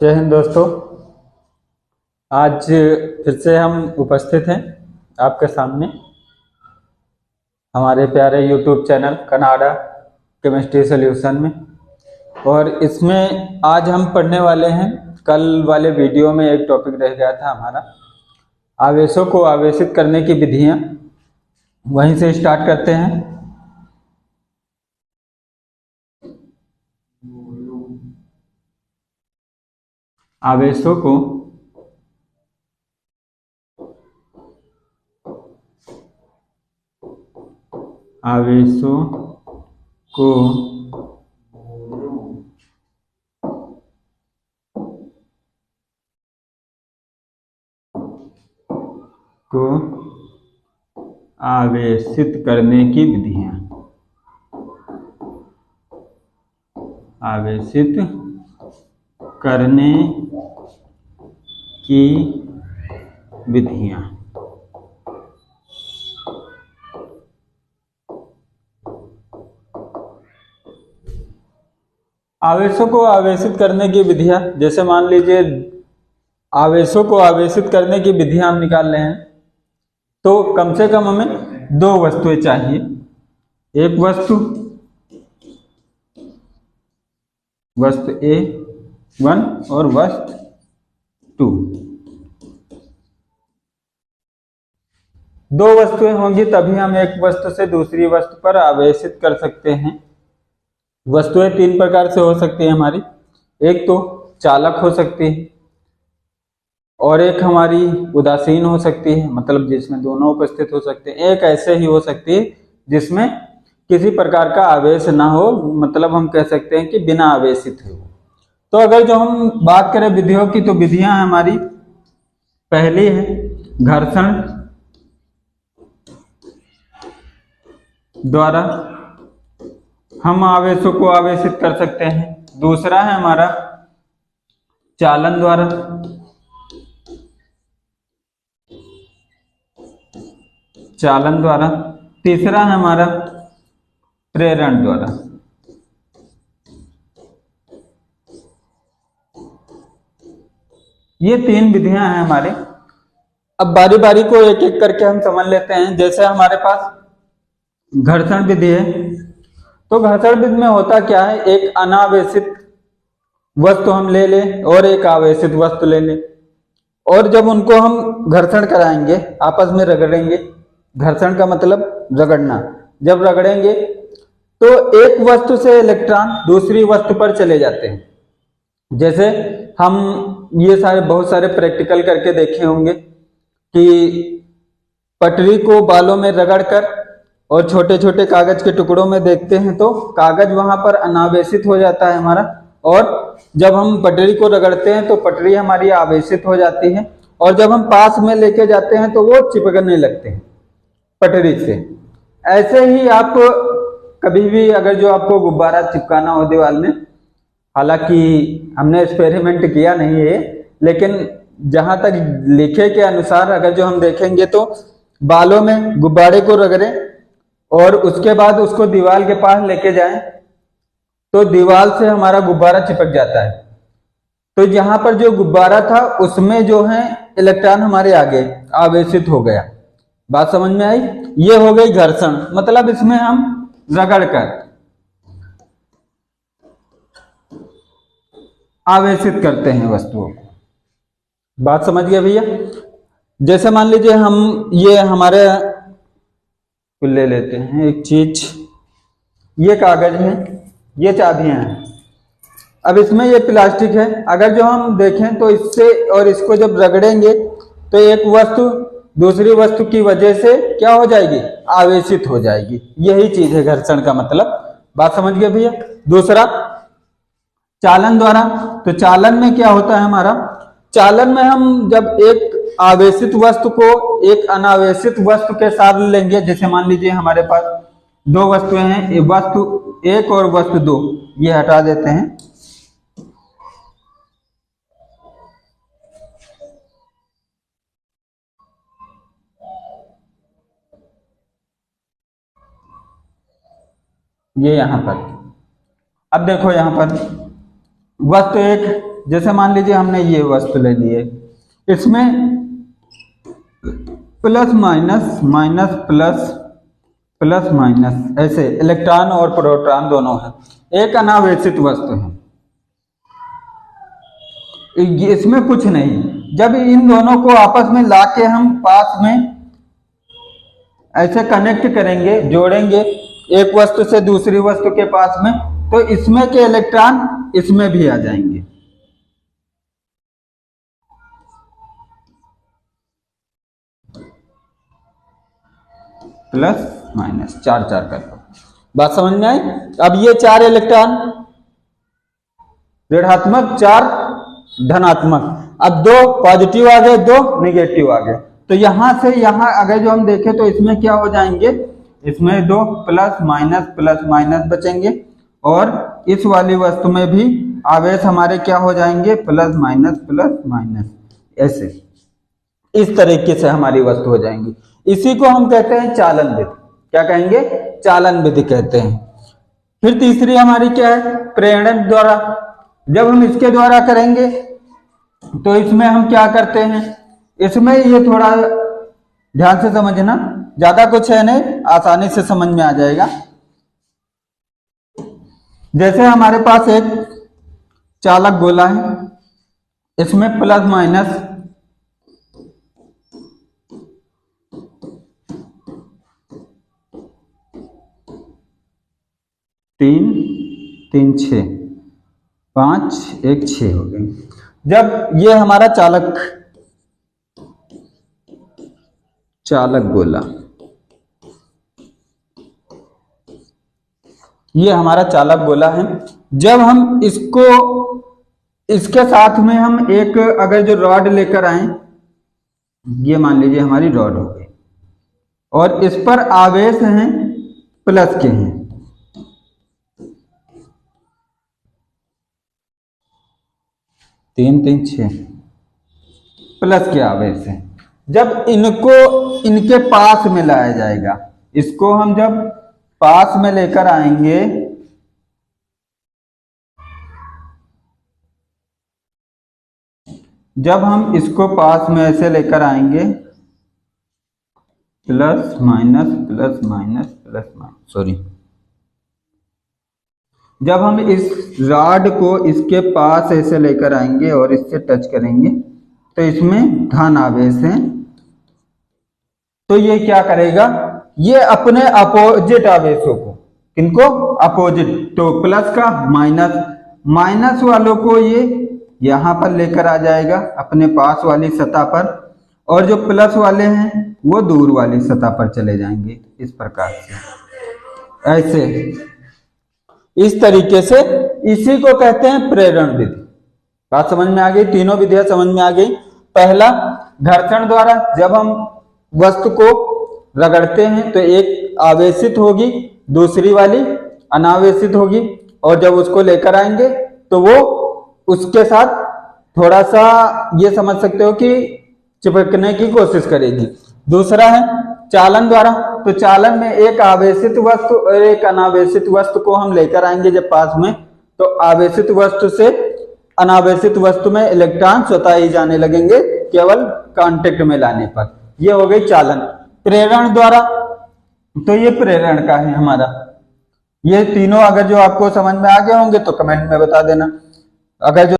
जय हिंद दोस्तों। आज फिर से हम उपस्थित हैं आपके सामने हमारे प्यारे YouTube channel Canada chemistry solution में। और इसमें आज हम पढ़ने वाले हैं, कल वाले वीडियो में एक टॉपिक रह गया था हमारा, आवेशों को आवेशित करने की विधियां। वहीं से स्टार्ट करते हैं। आवेशों को आवेशों को को आवेशित करने की विधियां, आवेशित करने की विधियां। आवेशों को आवेशित करने की विधियां, जैसे मान लीजिए आवेशों को आवेशित करने की विधियां हम निकाल रहे हैं, तो कम से कम हमें दो वस्तुएं चाहिए। एक वस्तु ए वन और वस्तु टू। दो वस्तुएं होंगी तभी हम एक वस्तु से दूसरी वस्तु पर आवेशित कर सकते हैं। वस्तुएं तीन प्रकार से हो सकती है हमारी। एक तो चालक हो सकती है और एक हमारी उदासीन हो सकती है, मतलब जिसमें दोनों उपस्थित हो सकते हैं। एक ऐसे ही हो सकती है जिसमें किसी प्रकार का आवेश ना हो, मतलब हम कह सकते हैं कि बिना आवेशित है वो। तो अगर जो हम बात करें विधियों की, तो विधियां हमारी पहली है घर्षण द्वारा हम आवेशों को आवेशित कर सकते हैं। दूसरा है हमारा चालन द्वारा। तीसरा है हमारा प्रेरण द्वारा। ये तीन विधियां हैं हमारे। अब बारी बारी को एक एक करके हम समझ लेते हैं। जैसे हमारे पास घर्षण विधि है, तो घर्षण विधि में होता क्या है, एक अनावेशित वस्तु हम ले लें और एक आवेशित वस्तु ले लें, और जब उनको हम घर्षण कराएंगे, आपस में रगड़ेंगे। घर्षण का मतलब रगड़ना। जब रगड़ेंगे तो एक वस्तु से इलेक्ट्रॉन दूसरी वस्तु पर चले जाते हैं। जैसे हम ये बहुत सारे प्रैक्टिकल करके देखे होंगे कि पटरी को बालों में रगड़कर और छोटे छोटे कागज के टुकड़ों में देखते हैं तो कागज वहां पर अनावेशित हो जाता है हमारा, और जब हम पटरी को रगड़ते हैं तो पटरी हमारी आवेशित हो जाती है, और जब हम पास में लेके जाते हैं तो वो चिपकने लगते हैं पटरी से। ऐसे ही आप कभी भी अगर जो आपको गुब्बारा चिपकाना हो दीवार में, हालांकि हमने एक्सपेरिमेंट किया नहीं है, लेकिन जहां तक लिखे के अनुसार अगर जो हम देखेंगे तो बालों में गुब्बारे को रगड़ें और उसके बाद उसको दीवार के पास लेके जाएं तो दीवार से हमारा गुब्बारा चिपक जाता है। तो जहां पर जो गुब्बारा था उसमें जो है इलेक्ट्रॉन हमारे आगे आवेशित हो गया। बात समझ में आई? ये हो गई घर्षण, मतलब इसमें हम रगड़ कर आवेशित करते हैं वस्तुओं को। बात समझ गए भैया? जैसे मान लीजिए हम ये हमारे ले लेते हैं एक चीज, ये कागज है, ये चाबियां हैं। अब इसमें ये प्लास्टिक है। अगर जो हम देखें तो इससे और इसको जब रगड़ेंगे तो एक वस्तु दूसरी वस्तु की वजह से क्या हो जाएगी, आवेशित हो जाएगी। यही चीज है घर्षण का मतलब। बात समझ गए भैया? दूसरा चालन द्वारा। तो चालन में क्या होता है हमारा, चालन में हम जब एक आवेशित वस्तु को एक अनावेशित वस्तु के साथ लेंगे, जैसे मान लीजिए हमारे पास दो वस्तुएं हैं, वस्तु एक और वस्तु दो, ये हटा देते हैं। ये यहां पर, अब देखो यहां पर वस्तु एक जैसे मान लीजिए हमने ये वस्तु ले ली है, इसमें plus minus minus plus plus minus ऐसे इलेक्ट्रॉन और प्रोटॉन दोनों है, एक अनावेशित वस्तु है, इसमें कुछ नहीं। जब इन दोनों को आपस में लाके हम पास में ऐसे कनेक्ट करेंगे, जोड़ेंगे एक वस्तु से दूसरी वस्तु के पास में, तो इसमें के इलेक्ट्रॉन इसमें भी आ जाएंगे। प्लस माइनस चार चार कर लो, बात समझ में आई। अब ये 4 इलेक्ट्रॉन ऋणात्मक, 4 धनात्मक, अब 2 पॉजिटिव आ गए, 2 निगेटिव आ गए, तो यहां से यहां अगर जो हम देखें तो इसमें क्या हो जाएंगे, इसमें 2 प्लस माइनस बचेंगे, और इस वाली वस्तु में भी आवेश हमारे क्या हो जाएंगे, प्लस माइनस ऐसे, इस तरीके से हमारी वस्तु हो जाएंगी। इसी को हम कहते हैं चालन विधि। क्या कहेंगे, चालन विधि कहते हैं। फिर तीसरी हमारी क्या है, प्रेरण द्वारा। जब हम इसके द्वारा करेंगे तो इसमें हम क्या करते हैं, इसमें ये थोड़ा ध्यान से समझना, ज्यादा कुछ है नहीं, आसानी से समझ में आ जाएगा। जैसे हमारे पास एक चालक गोला है, इसमें प्लस माइनस 3 3 6 5 1 6 हो गए। जब ये हमारा चालक गोला, ये हमारा चालक गोला है, जब हम इसको इसके साथ में हम एक अगर जो रॉड लेकर आए, ये मान लीजिए हमारी रॉड हो गई, और इस पर आवेश हैं प्लस के हैं, 3 3 6 प्लस के आवेश हैं। जब इनको इनके पास में लाया जाएगा, इसको हम जब पास में लेकर आएंगे, जब हम इसको पास में ऐसे लेकर आएंगे, प्लस माइनस सॉरी, जब हम इस रॉड को इसके पास ऐसे लेकर आएंगे और इससे टच करेंगे, तो इसमें धन आवेश है, तो ये क्या करेगा, ये अपने अपोजिट आवेशों को, किनको, अपोजिट, तो प्लस का माइनस वालों को ये यहां पर लेकर आ जाएगा अपने पास वाली सतह पर, और जो प्लस वाले हैं वो दूर वाली सतह पर चले जाएंगे, इस प्रकार से ऐसे, इस तरीके से। इसी को कहते हैं प्रेरण विधि। बात समझ में आ गई, तीनों विधियां समझ में आ गई। पहला घर्षण द्वारा, जब हम वस्तु को रगड़ते हैं तो एक आवेशित होगी, दूसरी वाली अनावेशित होगी, और जब उसको लेकर आएंगे तो वो उसके साथ थोड़ा सा ये समझ सकते हो कि चिपकने की कोशिश करेगी। दूसरा है चालन द्वारा, तो चालन में एक आवेशित वस्तु और एक अनावेशित वस्तु को हम लेकर आएंगे जब पास में, तो आवेशित वस्तु से अनावेशित वस्तु में इलेक्ट्रॉन स्वतः ही जाने लगेंगे केवल कांटेक्ट में लाने पर। ये हो गई चालन। प्रेरण द्वारा, तो ये प्रेरण का है हमारा। ये तीनों अगर जो आपको समझ में आ गए होंगे तो कमेंट में बता देना। अगर जो